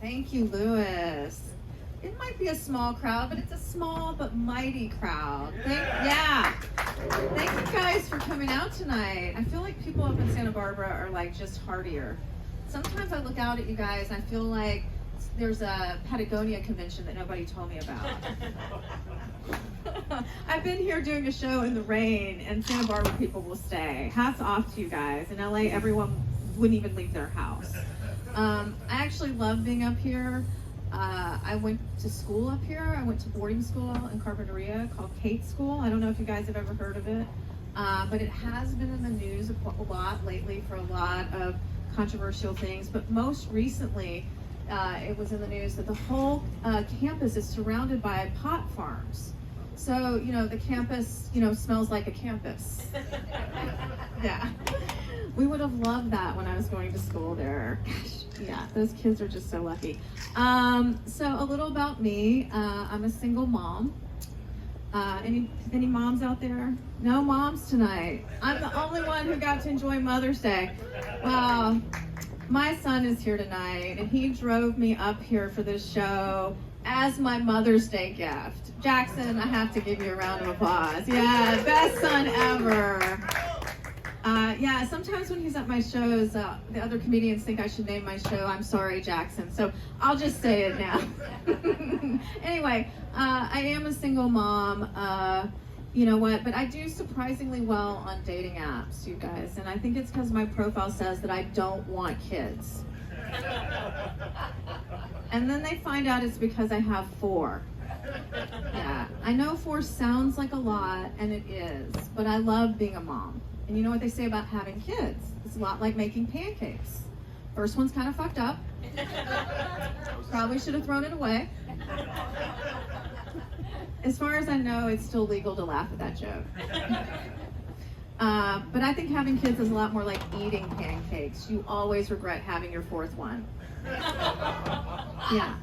Thank you, Lewis. It might be a small crowd, but it's a small but mighty crowd. Thank you guys for coming out tonight. I feel like people up in Santa Barbara are like just heartier. Sometimes I look out at you guys and I feel like there's a Patagonia convention that nobody told me about. I've been here doing a show in the rain and Santa Barbara people will stay. Hats off to you guys. In LA, everyone wouldn't even leave their house. I actually love being up here. I went to school up here. I went to boarding school in Carpinteria called Kate School. I don't know if you guys have ever heard of it, but it has been in the news a lot lately for a lot of controversial things. But most recently, it was in the news that the whole campus is surrounded by pot farms. So, the campus, smells like a campus. Yeah. We would have loved that when I was going to school there. Gosh, yeah, those kids are just so lucky. So a little about me. I'm a single mom. Any moms out there? No moms tonight. I'm the only one who got to enjoy Mother's Day. Wow. My son is here tonight, and he drove me up here for this show as my Mother's Day gift. Jackson, I have to give you a round of applause. Yeah, best son ever. Yeah, sometimes when he's at my shows, the other comedians think I should name my show I'm Sorry, Jackson. So I'll just say it now. Anyway, I am a single mom. You know what? But I do surprisingly well on dating apps, you guys. And I think it's because my profile says that I don't want kids. And then they find out it's because I have 4. Yeah, I know 4 sounds like a lot, and it is. But I love being a mom. And you know what they say about having kids? It's a lot like making pancakes. First one's kind of fucked up. Probably should have thrown it away. As far as I know, it's still legal to laugh at that joke. But I think having kids is a lot more like eating pancakes. You always regret having your 4th one. Yeah.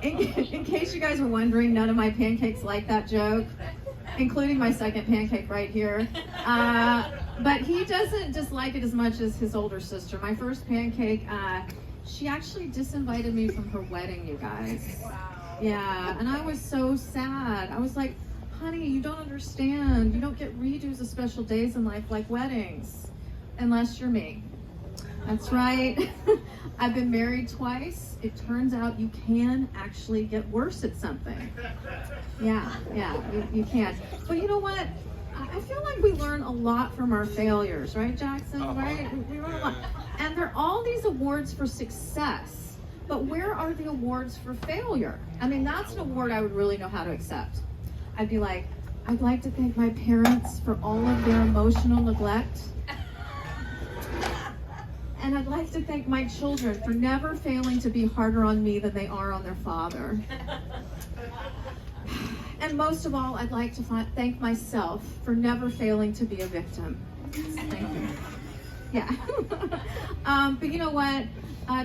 In case you guys were wondering, none of my pancakes like that joke, including my second pancake right here. But he doesn't dislike it as much as his older sister. My first pancake, she actually disinvited me from her wedding, you guys. Yeah, and I was so sad. I was like, honey, you don't understand. You don't get redos of special days in life like weddings, unless you're me. That's right. I've been married twice. It turns out you can actually get worse at something. Yeah, you can. But you know what? I feel like we learn a lot from our failures, right, Jackson? Right? We learn a lot. And there are all these awards for success. But where are the awards for failure? I mean, that's an award I would really know how to accept. I'd be like, I'd like to thank my parents for all of their emotional neglect. And I'd like to thank my children for never failing to be harder on me than they are on their father. And most of all, I'd like to thank myself for never failing to be a victim. Thank you. Yeah. But you know what?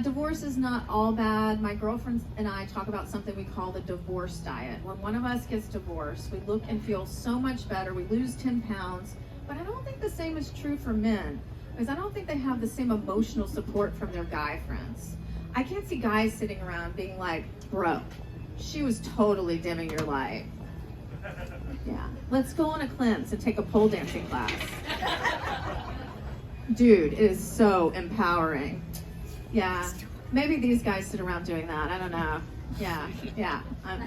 Divorce is not all bad. My girlfriend and I talk about something we call the divorce diet. When one of us gets divorced, we look and feel so much better. We lose 10 pounds. But I don't think the same is true for men, because I don't think they have the same emotional support from their guy friends. I can't see guys sitting around being like, bro, she was totally dimming your light. Yeah, let's go on a cleanse and take a pole dancing class. Dude, it is so empowering. Yeah, maybe these guys sit around doing that. I don't know. Yeah,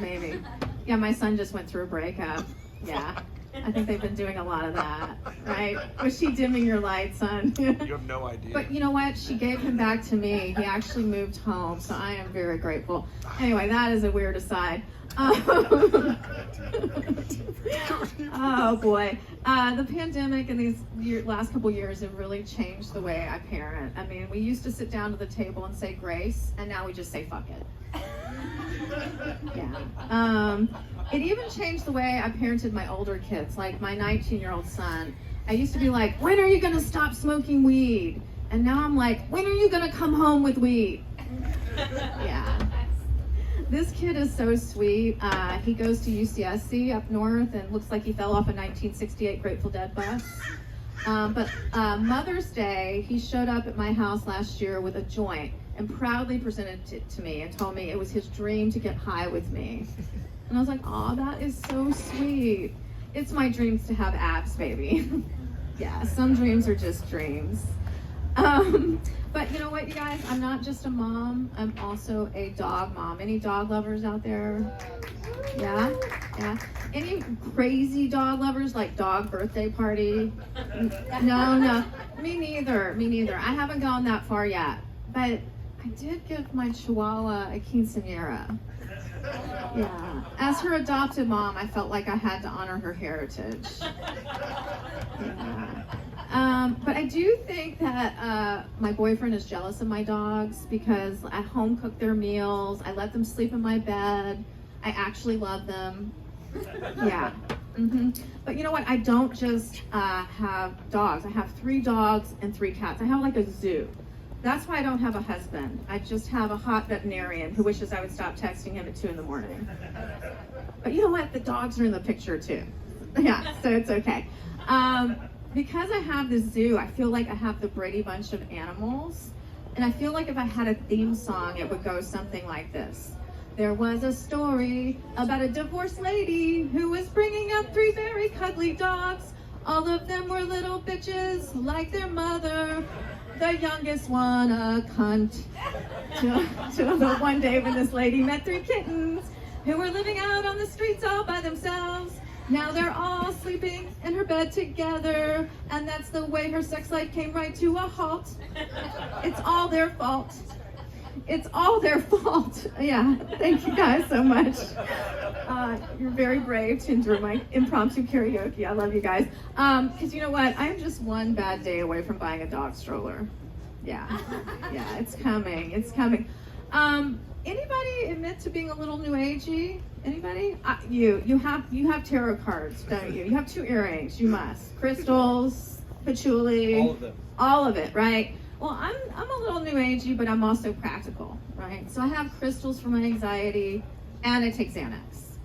maybe. Yeah, my son just went through a breakup. Yeah, I think they've been doing a lot of that, right? Was she dimming your light, son? You have no idea. But you know what? She gave him back to me. He actually moved home, so I am very grateful. Anyway, that is a weird aside. Oh boy. The pandemic and these last couple years have really changed the way I parent. I mean, we used to sit down to the table and say grace, and now we just say fuck it. Yeah. It even changed the way I parented my older kids, like my 19-year-old son. I used to be like, when are you going to stop smoking weed? And now I'm like, when are you going to come home with weed? Yeah. This kid is so sweet. He goes to UCSC up north and looks like he fell off a 1968 Grateful Dead bus. But Mother's Day, he showed up at my house last year with a joint and proudly presented it to me and told me it was his dream to get high with me. And I was like, oh, that is so sweet. It's my dreams to have abs, baby. Yeah, some dreams are just dreams. But you know what, you guys? I'm not just a mom. I'm also a dog mom. Any dog lovers out there? Yeah? Yeah. Any crazy dog lovers, like dog birthday party? No. Me neither. I haven't gone that far yet. But I did give my Chihuahua a quinceañera. Yeah. As her adopted mom, I felt like I had to honor her heritage. Yeah. But I do think that my boyfriend is jealous of my dogs because I home cook their meals. I let them sleep in my bed. I actually love them. Yeah. But you know what? I don't just have dogs. I have 3 dogs and 3 cats. I have like a zoo. That's why I don't have a husband. I just have a hot veterinarian who wishes I would stop texting him at 2 a.m. But you know what? The dogs are in the picture too. Yeah, so it's okay. Because I have this zoo, I feel like I have the Brady Bunch of animals. And I feel like if I had a theme song, it would go something like this. There was a story about a divorced lady who was bringing up 3 very cuddly dogs. All of them were little bitches like their mother. The youngest one a cunt. Till the one day when this lady met 3 kittens who were living out on the streets all by themselves. Now they're all sleeping in her bed together, and that's the way her sex life came right to a halt. It's all their fault. It's all their fault. Yeah, thank you guys so much. You're very brave to endure my impromptu karaoke. I love you guys. Because you know what? I'm just one bad day away from buying a dog stroller. Yeah, it's coming. It's coming. Anybody admit to being a little new agey? Anybody? You have tarot cards, don't you? You have 2 earrings. You must. Crystals, patchouli. All of them. All of it, right? Well, I'm a little new agey, but I'm also practical, right? So I have crystals for my anxiety, and I take Xanax.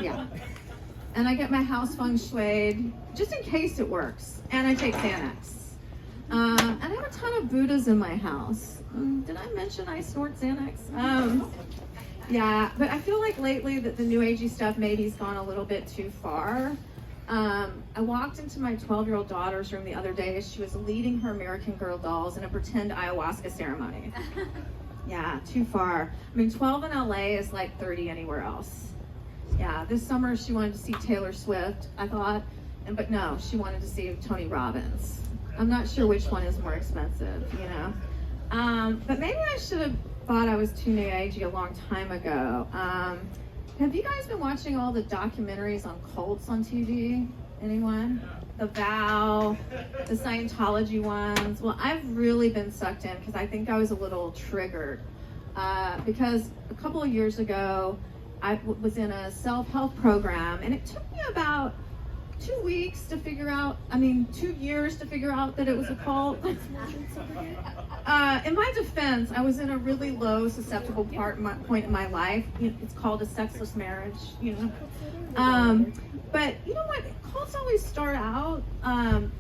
Yeah. And I get my house feng shuied, just in case it works. And I take Xanax. And I have a ton of Buddhas in my house. Did I mention I snort Xanax? Yeah, but I feel like lately that the new agey stuff maybe's gone a little bit too far. I walked into my 12-year-old daughter's room the other day as she was leading her American Girl dolls in a pretend ayahuasca ceremony. Yeah, too far. I mean, 12 in LA is like 30 anywhere else. Yeah, this summer she wanted to see Taylor Swift, I thought, but no, she wanted to see Tony Robbins. I'm not sure which one is more expensive, you know. But maybe I should have thought I was too new agey a long time ago. Have you guys been watching all the documentaries on cults on TV? Anyone? The Vow, the Scientology ones. Well, I've really been sucked in because I think I was a little triggered. Because a couple of years ago, I was in a self-help program, and it took me about 2 weeks to figure out, 2 years to figure out that it was a cult. In my defense, I was in a really low, susceptible point in my life. It's called a sexless marriage, you know. But you know what? Cults always start out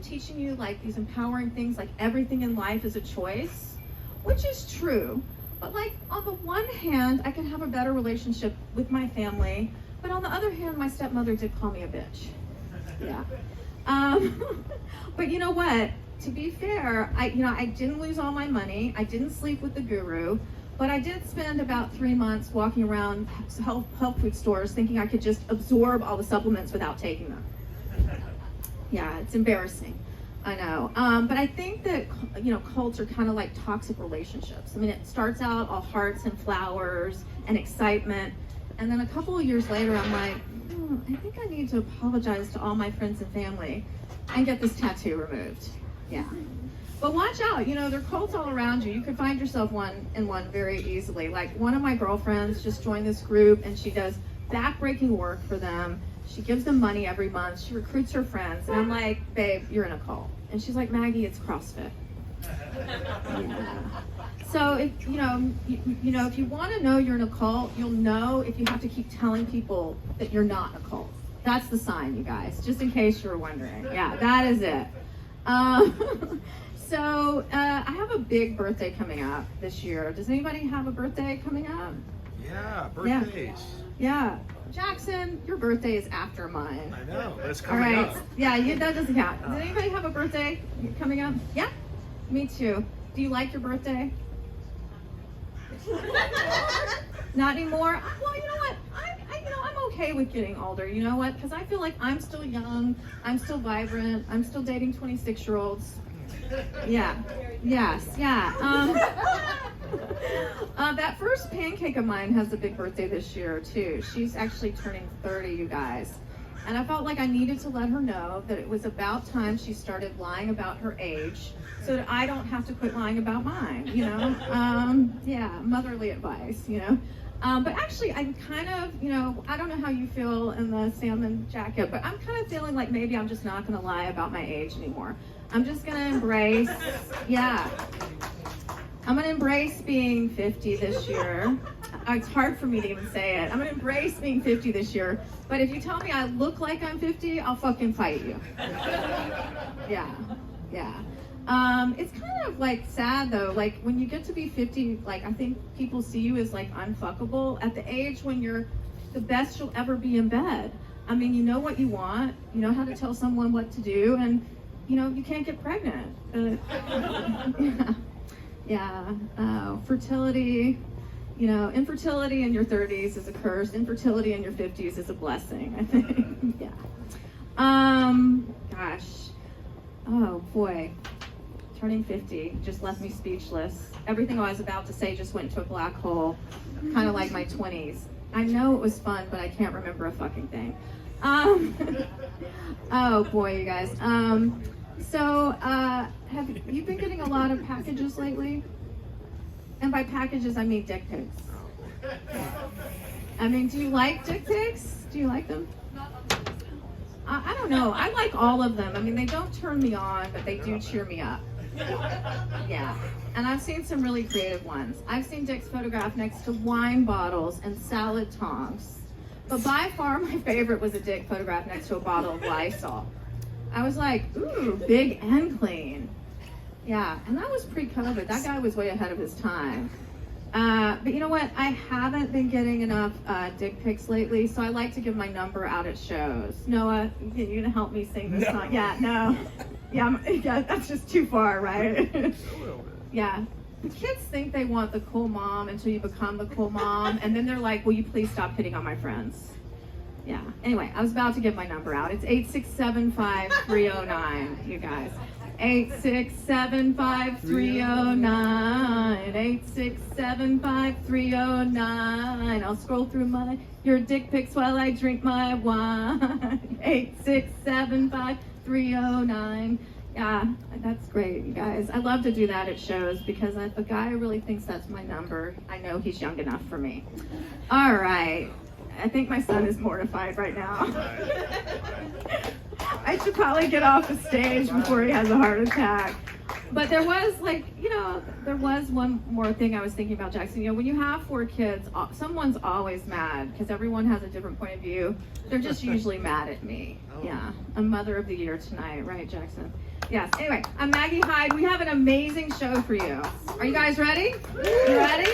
teaching you like these empowering things, like everything in life is a choice, which is true. But like on the one hand, I can have a better relationship with my family, but on the other hand, my stepmother did call me a bitch. Yeah. But you know what? To be fair, I didn't lose all my money. I didn't sleep with the guru, but I did spend about 3 months walking around health food stores thinking I could just absorb all the supplements without taking them. Yeah, it's embarrassing. I know. But I think that, cults are kind of like toxic relationships. It starts out all hearts and flowers and excitement. And then a couple of years later, I'm like, I think I need to apologize to all my friends and family and get this tattoo removed. Yeah. But watch out, there are cults all around you. You could find yourself in one very easily. Like one of my girlfriends just joined this group and she does backbreaking work for them. She gives them money every month. She recruits her friends. And I'm like, babe, you're in a cult. And she's like, Maggie, it's CrossFit. Yeah. So if if you want to know you're in a cult, you'll know if you have to keep telling people that you're not a cult. That's the sign, you guys, just in case you were wondering. Yeah, that is it. So I have a big birthday coming up this year. Does anybody have a birthday coming up? Yeah, birthdays. Yeah. Jackson, your birthday is after mine. I know, that's All coming right. up. Yeah, that doesn't count. Does anybody have a birthday coming up? Yeah? Me too. Do you like your birthday? Not anymore? Well, you know what? I'm okay with getting older. You know what? Because I feel like I'm still young. I'm still vibrant. I'm still dating 26-year-olds. Yeah. Yes. Yeah. That first pancake of mine has a big birthday this year, too. She's actually turning 30, you guys. And I felt like I needed to let her know that it was about time she started lying about her age so that I don't have to quit lying about mine, you know? Yeah, motherly advice, you know? But actually, I'm kind of, you know, I don't know how you feel in the salmon jacket, but I'm kind of feeling like maybe I'm just not going to lie about my age anymore. I'm just going to embrace, yeah. I'm going to embrace being 50 this year. It's hard for me to even say it. I'm going to embrace being 50 this year. But if you tell me I look like I'm 50, I'll fucking fight you. Yeah, yeah. It's kind of like sad though. Like when you get to be 50, like I think people see you as like unfuckable at the age when you're the best you'll ever be in bed. I mean, you know what you want. You know how to tell someone what to do, and you know you can't get pregnant. Yeah. Yeah, fertility, you know, infertility in your 30s is a curse. Infertility in your 50s is a blessing, I think. Yeah. Gosh. Oh, boy. Turning 50 just left me speechless. Everything I was about to say just went to a black hole, kind of like my 20s. I know it was fun, but I can't remember a fucking thing. Oh, boy, you guys. So, have you been getting a lot of packages lately? And by packages, I mean dick pics. I mean, do you like dick pics? Do you like them? I don't know. I like all of them. I mean, they don't turn me on, but they do cheer me up. Yeah. And I've seen some really creative ones. I've seen dicks photographed next to wine bottles and salad tongs. But by far, my favorite was a dick photographed next to a bottle of Lysol. I was like, ooh, big and clean. Yeah, and that was pre-COVID. That guy was way ahead of his time. But you know what? I haven't been getting enough dick pics lately, so I like to give my number out at shows. Noah, you gonna help me sing this song? Yeah, no. Yeah, that's just too far, right? Yeah. The kids think they want the cool mom until you become the cool mom, and then they're like, will you please stop hitting on my friends? Yeah. Anyway, I was about to give my number out. It's 8675309, you guys. 8675309. 8675309. I'll scroll through your dick pics while I drink my wine. 8675309. Yeah, that's great, you guys. I love to do that at shows because if a guy really thinks that's my number, I know he's young enough for me. All right. I think my son is mortified right now. I should probably get off the stage before he has a heart attack. But there was there was one more thing I was thinking about, Jackson. You know, when you have 4 kids, someone's always mad because everyone has a different point of view. They're just usually mad at me. Yeah, I'm Mother of the Year tonight, right, Jackson? Yes. Anyway, I'm Maggie Hyde. We have an amazing show for you. Are you guys ready? You ready?